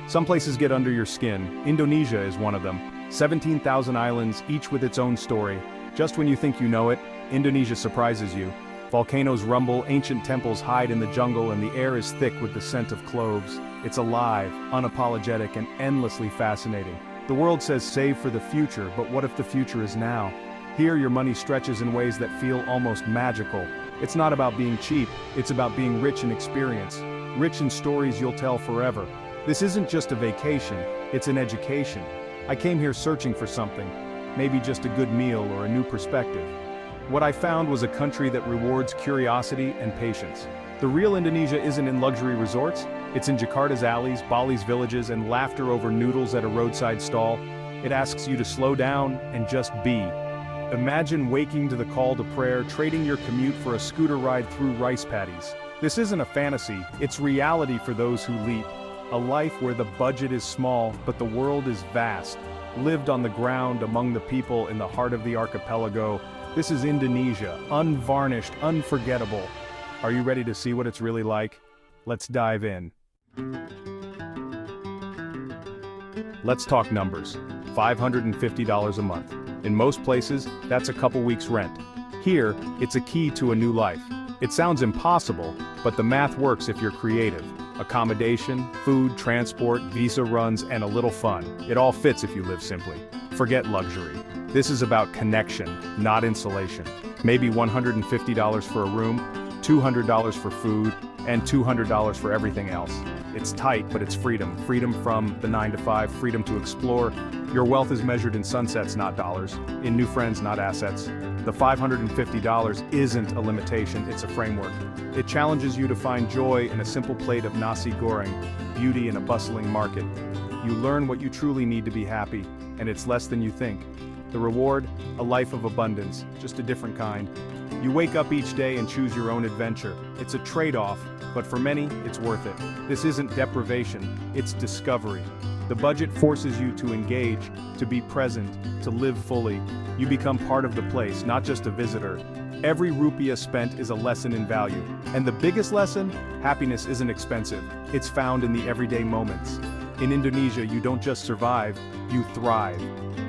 Some places get under your skin. Indonesia is one of them. 17,000 islands, each with its own story. Just when you think you know it, Indonesia surprises you. Volcanoes rumble, ancient temples hide in the jungle, and the air is thick with the scent of cloves. It's alive, unapologetic, and endlessly fascinating. The world says save for the future, but what if the future is now? Here your money stretches in ways that feel almost magical. It's not about being cheap, it's about being rich in experience. Rich in stories you'll tell forever. This isn't just a vacation, it's an education. I came here searching for something, maybe just a good meal or a new perspective. What I found was a country that rewards curiosity and patience. The real Indonesia isn't in luxury resorts, it's in Jakarta's alleys, Bali's villages, and laughter over noodles at a roadside stall. It asks you to slow down and just be. Imagine waking to the call to prayer, trading your commute for a scooter ride through rice paddies. This isn't a fantasy, it's reality for those who leap. A life where the budget is small, but the world is vast. Lived on the ground among the people in the heart of the archipelago. This is Indonesia, unvarnished, unforgettable. Are you ready to see what it's really like? Let's dive in. Let's talk numbers. $550 a month. In most places, that's a couple weeks' rent. Here, it's a key to a new life. It sounds impossible, but the math works if you're creative. Accommodation, food, transport, visa runs, and a little fun. It all fits if you live simply. Forget luxury. This is about connection, not insulation. Maybe $150 for a room, $200 for food, and $200 for everything else. It's tight, but it's freedom. Freedom from the 9 to 5, freedom to explore. Your wealth is measured in sunsets, not dollars. In new friends, not assets. The $550 isn't a limitation, it's a framework. It challenges you to find joy in a simple plate of nasi goreng, beauty in a bustling market. You learn what you truly need to be happy, and it's less than you think. The reward? A life of abundance, just a different kind. You wake up each day and choose your own adventure. It's a trade-off, but for many, it's worth it. This isn't deprivation, it's discovery. The budget forces you to engage, to be present, to live fully. You become part of the place, not just a visitor. Every rupiah spent is a lesson in value. And the biggest lesson? Happiness isn't expensive. It's found in the everyday moments. In Indonesia, you don't just survive, you thrive.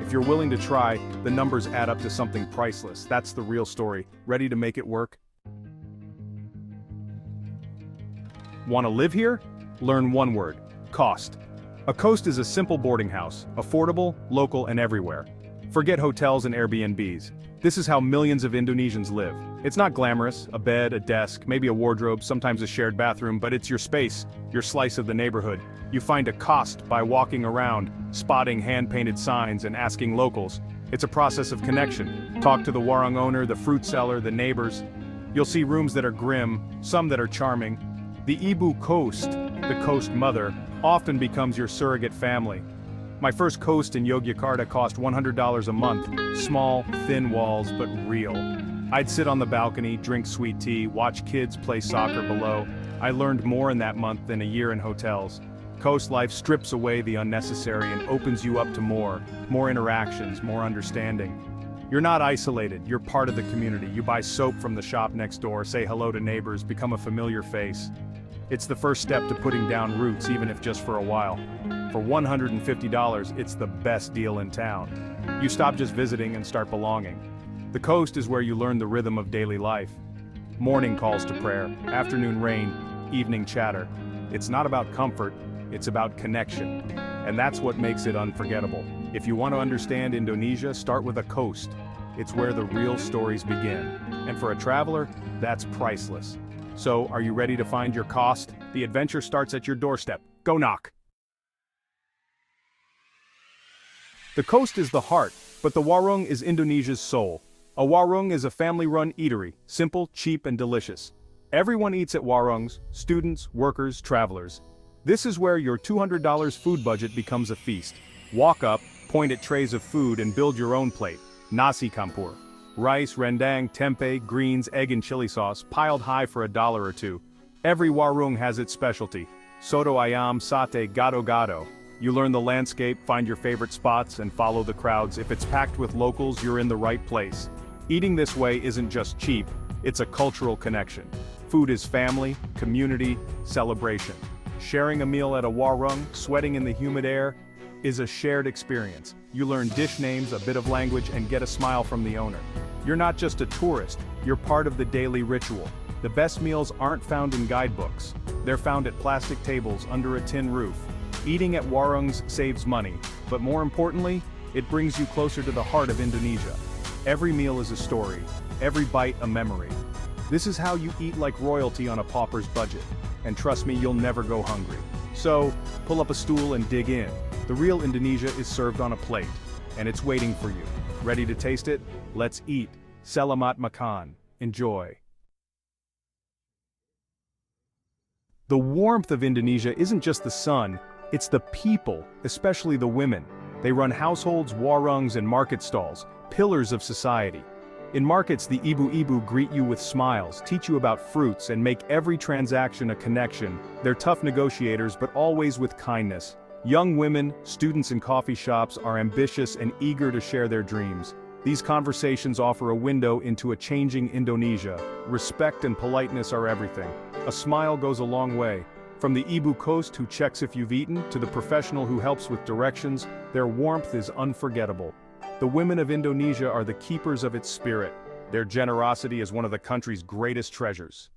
If you're willing to try, the numbers add up to something priceless. That's the real story. Ready to make it work? Want to live here? Learn one word: cost. A coast is a simple boarding house, affordable, local, and everywhere. Forget hotels and Airbnbs. This is how millions of Indonesians live. It's not glamorous, a bed, a desk, maybe a wardrobe, sometimes a shared bathroom, but it's your space, your slice of the neighborhood. You find a cost by walking around, spotting hand-painted signs and asking locals. It's a process of connection. Talk to the warung owner, the fruit seller, the neighbors. You'll see rooms that are grim, some that are charming. The Ibu Coast, the coast mother, often becomes your surrogate family. My first coast in Yogyakarta cost $100 a month. Small, thin walls, but real. I'd sit on the balcony, drink sweet tea, watch kids play soccer below. I learned more in that month than a year in hotels. Coast life strips away the unnecessary and opens you up to more interactions, more understanding. You're not isolated, you're part of the community. You buy soap from the shop next door, say hello to neighbors, become a familiar face. It's the first step to putting down roots, even if just for a while. For $150, it's the best deal in town. You stop just visiting and start belonging. The coast is where you learn the rhythm of daily life. Morning calls to prayer, afternoon rain, evening chatter. It's not about comfort, it's about connection. And that's what makes it unforgettable. If you want to understand Indonesia, start with a coast. It's where the real stories begin. And for a traveler, that's priceless. So, are you ready to find your cost? The adventure starts at your doorstep. Go knock. The coast is the heart, but the warung is Indonesia's soul. A warung is a family-run eatery, simple, cheap, and delicious. Everyone eats at warungs, students, workers, travelers. This is where your $200 food budget becomes a feast. Walk up, point at trays of food, and build your own plate. Nasi campur. Rice, rendang, tempeh, greens, egg and chili sauce, piled high for $1 or $2. Every warung has its specialty. Soto ayam, satay, gado-gado. You learn the landscape, find your favorite spots, and follow the crowds. If it's packed with locals, you're in the right place. Eating this way isn't just cheap, it's a cultural connection. Food is family, community, celebration. Sharing a meal at a warung, sweating in the humid air, is a shared experience. You learn dish names, a bit of language, and get a smile from the owner. You're not just a tourist, you're part of the daily ritual. The best meals aren't found in guidebooks. They're found at plastic tables under a tin roof. Eating at warungs saves money, but more importantly, it brings you closer to the heart of Indonesia. Every meal is a story, every bite a memory. This is how you eat like royalty on a pauper's budget. And trust me, you'll never go hungry. So, pull up a stool and dig in. The real Indonesia is served on a plate, and it's waiting for you. Ready to taste it? Let's eat. Selamat makan. Enjoy. The warmth of Indonesia isn't just the sun, it's the people, especially the women. They run households, warungs, and market stalls, pillars of society. In markets, the ibu-ibu greet you with smiles, teach you about fruits, and make every transaction a connection. They're tough negotiators, but always with kindness. Young women, students in coffee shops, are ambitious and eager to share their dreams. These conversations offer a window into a changing Indonesia. Respect and politeness are everything. A smile goes a long way. From the Ibu Coast who checks if you've eaten, to the professional who helps with directions, their warmth is unforgettable. The women of Indonesia are the keepers of its spirit. Their generosity is one of the country's greatest treasures.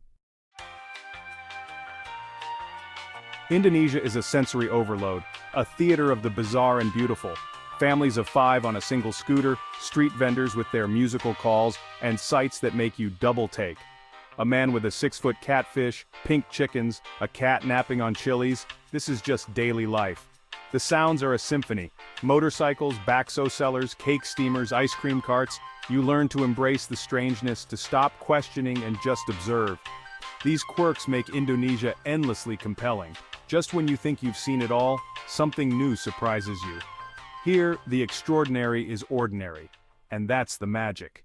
Indonesia is a sensory overload, a theater of the bizarre and beautiful. Families of 5 on a single scooter, street vendors with their musical calls, and sights that make you double take. A man with a 6-foot catfish, pink chickens, a cat napping on chilies, this is just daily life. The sounds are a symphony. Motorcycles, bakso sellers, cake steamers, ice cream carts. You learn to embrace the strangeness, to stop questioning and just observe. These quirks make Indonesia endlessly compelling. Just when you think you've seen it all, something new surprises you. Here, the extraordinary is ordinary. And that's the magic.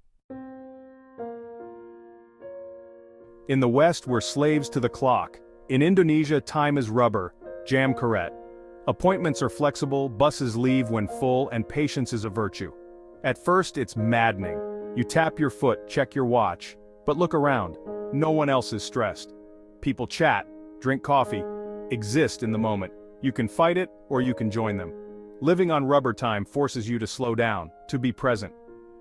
In the West, we're slaves to the clock. In Indonesia, time is rubber, jam karet. Appointments are flexible, buses leave when full, and patience is a virtue. At first, it's maddening. You tap your foot, check your watch. But look around. No one else is stressed. People chat, drink coffee, exist in the moment. You can fight it, or you can join them. Living on rubber time forces you to slow down, to be present.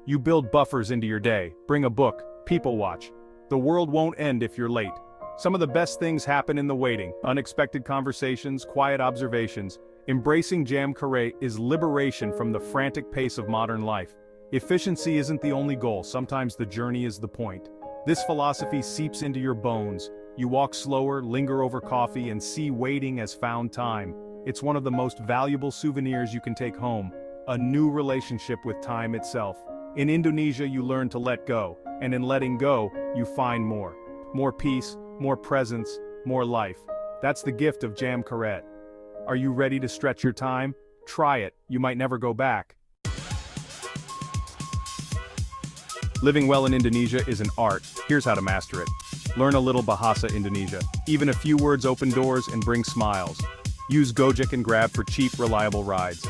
You build buffers into your day, bring a book, people watch. The world won't end if you're late. Some of the best things happen in the waiting, unexpected conversations, quiet observations. Embracing jam karet is liberation from the frantic pace of modern life. Efficiency isn't the only goal, sometimes the journey is the point. This philosophy seeps into your bones. You walk slower, linger over coffee, and see waiting as found time. It's one of the most valuable souvenirs you can take home, a new relationship with time itself. In Indonesia, you learn to let go, and in letting go, you find more. More peace, more presence, more life. That's the gift of jam karet. Are you ready to stretch your time? Try it, you might never go back. Living well in Indonesia is an art. Here's how to master it. Learn a little Bahasa Indonesia. Even a few words open doors and bring smiles. Use Gojek and Grab for cheap, reliable rides.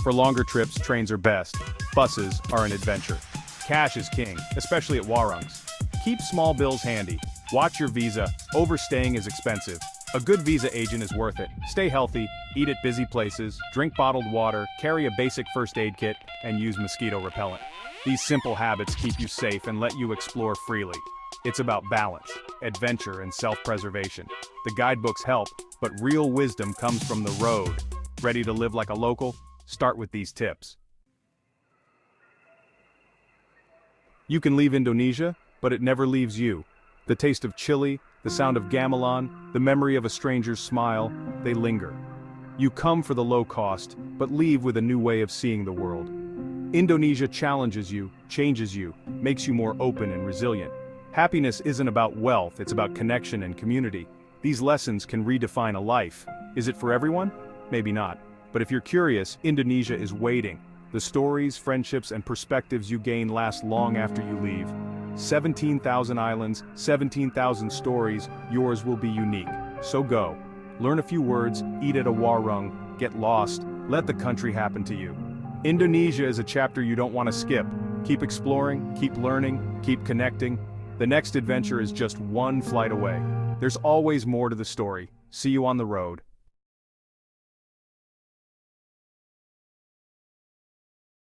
For longer trips, trains are best. Buses are an adventure. Cash is king, especially at warungs. Keep small bills handy. Watch your visa, overstaying is expensive. A good visa agent is worth it. Stay healthy, eat at busy places, drink bottled water, carry a basic first aid kit, and use mosquito repellent. These simple habits keep you safe and let you explore freely. It's about balance, adventure, and self-preservation. The guidebooks help, but real wisdom comes from the road. Ready to live like a local? Start with these tips. You can leave Indonesia, but it never leaves you. The taste of chili, the sound of gamelan, the memory of a stranger's smile, they linger. You come for the low cost, but leave with a new way of seeing the world. Indonesia challenges you, changes you, makes you more open and resilient. Happiness isn't about wealth, it's about connection and community. These lessons can redefine a life. Is it for everyone? Maybe not. But if you're curious, Indonesia is waiting. The stories, friendships, and perspectives you gain last long after you leave. 17,000 islands, 17,000 stories, yours will be unique. So go. Learn a few words, eat at a warung, get lost, let the country happen to you. Indonesia is a chapter you don't want to skip. Keep exploring, keep learning, keep connecting. The next adventure is just one flight away. There's always more to the story. See you on the road.